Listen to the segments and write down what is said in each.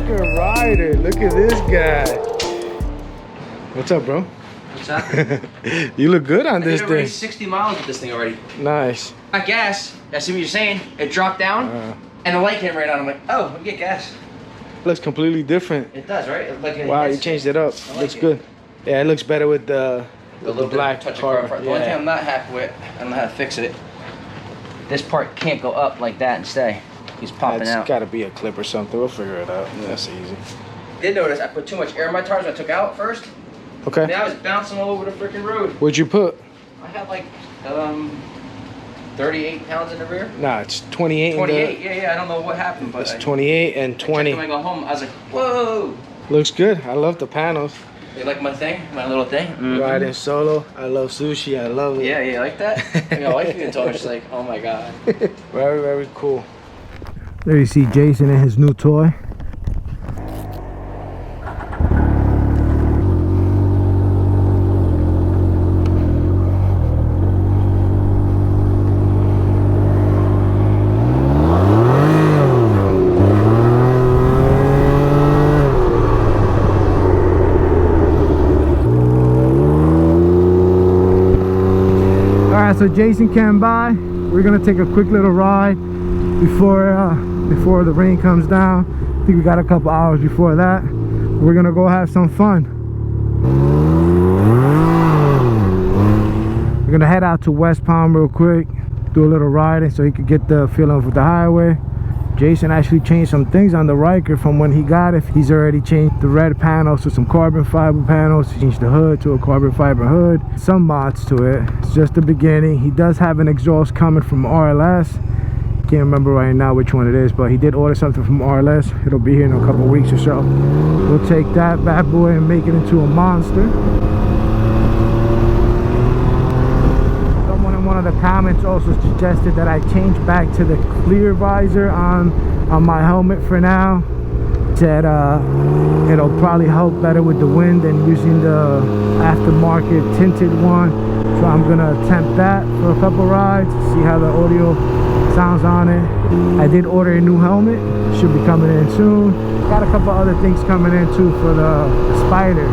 Ryker rider. Look at this guy. What's up, bro? What's happening? You look good on this I did already thing. 60 miles with this thing already. Nice. Not gas. I see what you're saying. It dropped down and the light came right on. I'm like, oh, let me get gas. Looks completely different. It does, right? Like Wow, you changed it up. Like looks good. Yeah, it looks better with the black touch part. The only thing I'm not happy with, I don't know how to fix it. This part can't go up like that and stay. He's popping out. It's got to be a clip or something. We'll figure it out. Yeah, that's easy. Did notice I put too much air in my tires when I took out first. Okay. Now I was bouncing all over the freaking road. What'd you put? I had like 38 pounds in the rear. Nah, it's 28. 28. Yeah. I don't know what happened, but it's 28 and 20. When I go home, I was like, whoa. Looks good. I love the panels. You like my thing? My little thing? Mm-hmm. Riding solo. I love sushi. I love it. Yeah, you like that? My wife even told me, she's like, oh my god. Very, very cool. There you see Jason and his new toy. So Jason came by. We're gonna take a quick little ride before the rain comes down. I think we got a couple hours before that. We're gonna go have some fun. We're gonna head out to West Palm real quick, do a little riding so he could get the feeling of the highway. Jason actually changed some things on the Ryker from when he got it. He's already changed the red panels to some carbon fiber panels. He changed the hood to a carbon fiber hood. Some mods to it. It's just the beginning. He does have an exhaust coming from RLS. Can't remember right now which one it is, but he did order something from RLS. It'll be here in a couple weeks or so. We'll take that bad boy and make it into a monster. One of the comments also suggested that I change back to the clear visor on my helmet for now. Said it'll probably help better with the wind than using the aftermarket tinted one. So I'm gonna attempt that for a couple rides, see how the audio sounds on it. I did order a new helmet, should be coming in soon. Got a couple other things coming in too for the Spider.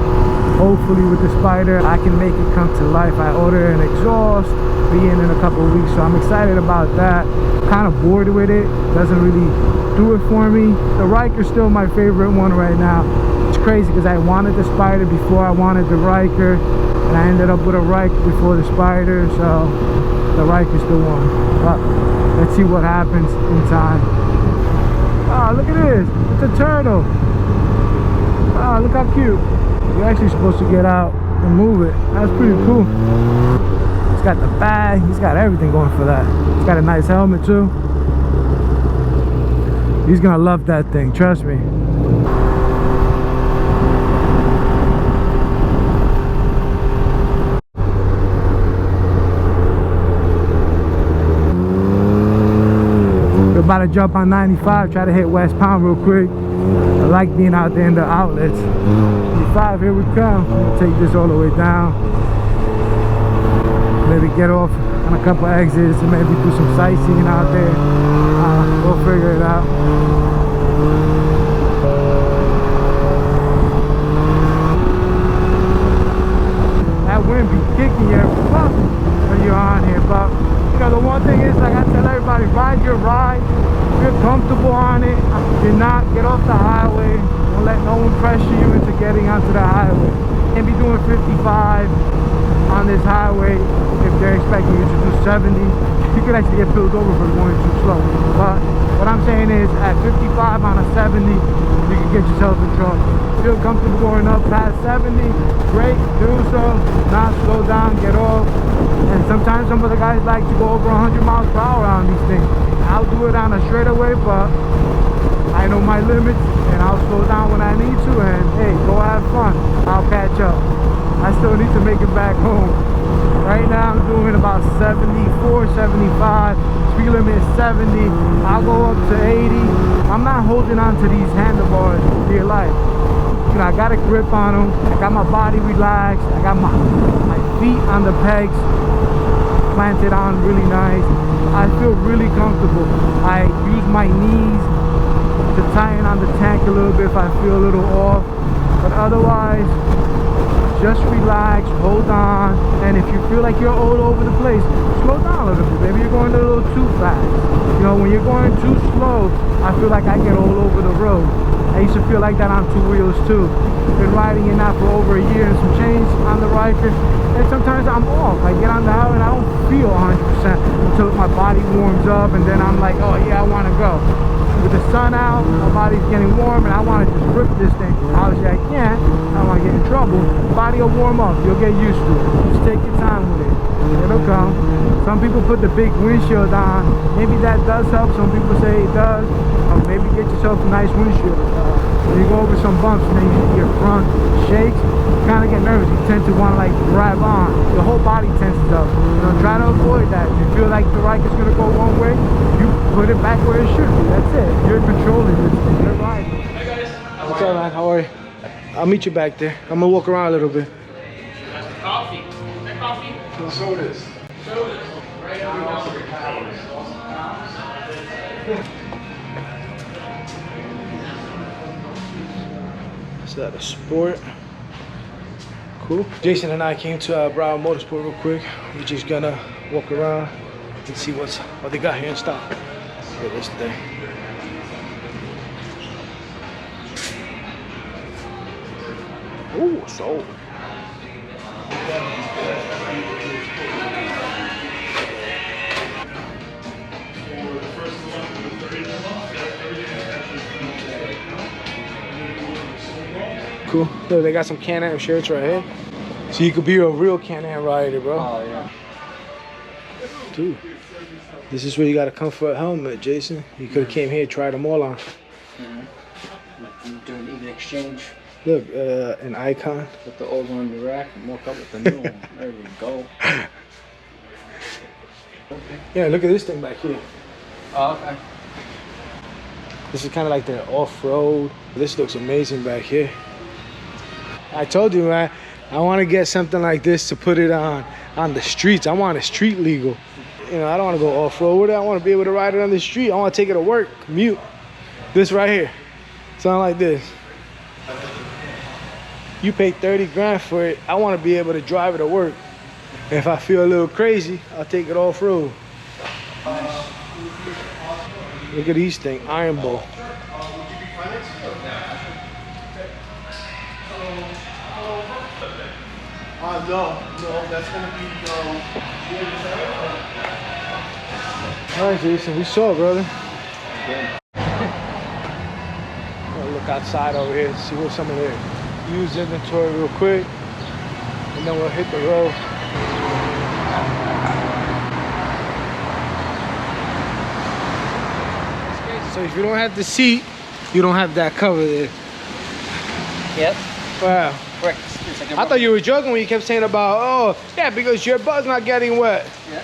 Hopefully with the Spider I can make it come to life. I ordered an exhaust, be in a couple of weeks, so I'm excited about that. Kind of bored with it, doesn't really do it for me. The Ryker's still my favorite one right now. It's crazy because I wanted the Spider before I wanted the Ryker, and I ended up with a Ryker before the Spider, so the Ryker's still won. But let's see what happens in time. Oh, look at this, it's a turtle. Oh, look how cute. You're actually supposed to get out and move it. That's pretty cool. He's got the bag, he's got everything going for that. He's got a nice helmet too. He's gonna love that thing, trust me. We're about to jump on 95, try to hit West Palm real quick. I like being out there in the outlets. 95, here we come. We'll take this all the way down. Maybe get off on a couple exits and maybe do some sightseeing out there. We'll figure it out. That wind be kicking you when you're on here, but you know the one thing is, like I tell everybody, ride your ride. Feel comfortable on it. Do not get off the highway. Don't let no one pressure you into getting onto the highway. You can't be doing 55 on this highway if they're expecting you to do 70. You could actually get pulled over for going too slow. But what I'm saying is, at 55 on a 70, you can get yourself in trouble. Feel comfortable going up past 70, great, do so. Not slow down, get off. And sometimes some of the guys like to go over 100 miles per hour on these things. I'll do it on a straightaway, but I know my limits, and I'll slow down when I need to, and hey, go have fun. I'll catch up. I still need to make it back home. Right now I'm doing about 74, 75. Speed limit is 70. I'll go up to 80. I'm not holding on to these handlebars for dear life. You know, I got a grip on them. I got my body relaxed. I got my feet on the pegs planted on really nice. I feel really comfortable. I use my knees to tighten on the tank a little bit if I feel a little off. But otherwise, just relax, hold on, and if you feel like you're all over the place, slow down a little bit. Maybe you're going a little too fast. You know, when you're going too slow, I feel like I get all over the road. I used to feel like that on two wheels too. Been riding it now for over a year and some change on the Ryker, and sometimes I'm off. I get on the highway and I don't feel 100% until my body warms up, and then I'm like, oh yeah, I want to go. With the sun out, my body's getting warm, and I want to just rip this thing. Obviously I can't, I don't want to get in trouble. Body will warm up, you'll get used to it. Just take your time with it. It'll come. Some people put the big windshield on. Maybe that does help. Some people say it does. Or maybe get yourself a nice windshield. When you go over some bumps and then your front shakes, you kind of get nervous. You tend to want to like grab on. Your whole body tenses up. You know, try to avoid that. If you feel like the Ryker's going to go one way, you put it back where it should be. That's it. You're controlling this thing. You're riding. Hey guys. What's up, man? How are you? I'll meet you back there. I'm going to walk around a little bit. Coffee. Hey, coffee. Sodas. Sodas. Right now. Is that a Sport? Cool. Jason and I came to Broward Motorsport real quick. We're just gonna walk around and see what they got here in stock. Look at this thing. Ooh, sold. Cool. Look, they got some Can-AM shirts right here. So you could be a real Can-AM rider, bro. Oh, yeah. Dude, this is where you got a comfort helmet, Jason. You could have came here and tried them all on. Doing even exchange. Look, an Icon. Put the old one in the rack and walk up with the new one. There we go. Yeah, look at this thing back here. Oh, okay. This is kind of like the off-road. This looks amazing back here. I told you, man, I want to get something like this to put it on the streets. I want it street legal. You know, I don't want to go off-road with it. I want to be able to ride it on the street. I want to take it to work, commute. This right here, something like this. You pay 30 grand for it. I want to be able to drive it to work. If I feel a little crazy, I'll take it off-road. Look at these things, Iron Bowl. No, that's gonna be All right, Jason, we saw it, brother. Gonna look outside over here, see what some of their used inventory real quick, and then we'll hit the road. So if you don't have the seat, you don't have that cover there. Yep. Wow. Correct. Like I thought you were joking when you kept saying about, oh, yeah, because your butt's not getting wet. Yeah.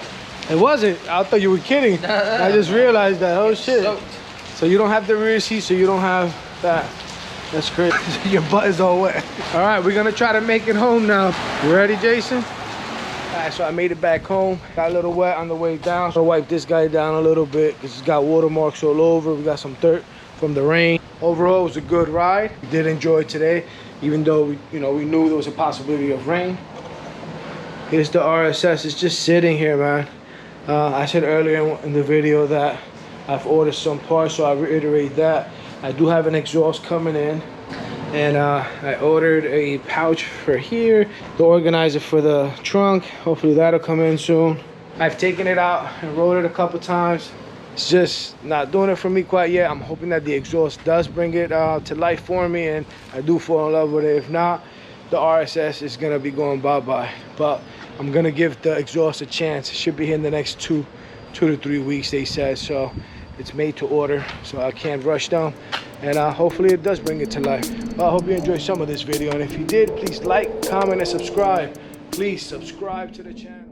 It wasn't. I thought you were kidding. I just realized that. Oh, shit. Soaked. So you don't have the rear seat, so you don't have that. That's crazy. Your butt is all wet. All right, we're going to try to make it home now. You ready, Jason? All right, so I made it back home. Got a little wet on the way down. So I wiped this guy down a little bit because he's got watermarks all over. We got some dirt from the rain. Overall, it was a good ride. We did enjoy today, even though we knew there was a possibility of rain. Here's the RSS. It's just sitting here, man. I said earlier in the video that I've ordered some parts, so I reiterate that. I do have an exhaust coming in, and I ordered a pouch for here, the organizer for the trunk. Hopefully that'll come in soon. I've taken it out and rode it a couple times. It's just not doing it for me quite yet. I'm hoping that the exhaust does bring it to life for me, and I do fall in love with it. If not, the RSS is gonna be going bye-bye. But I'm gonna give the exhaust a chance. It should be here in the next two to 3 weeks, they said. So it's made to order, so I can't rush them. And hopefully it does bring it to life. Well, I hope you enjoyed some of this video. And if you did, please like, comment, and subscribe. Please subscribe to the channel.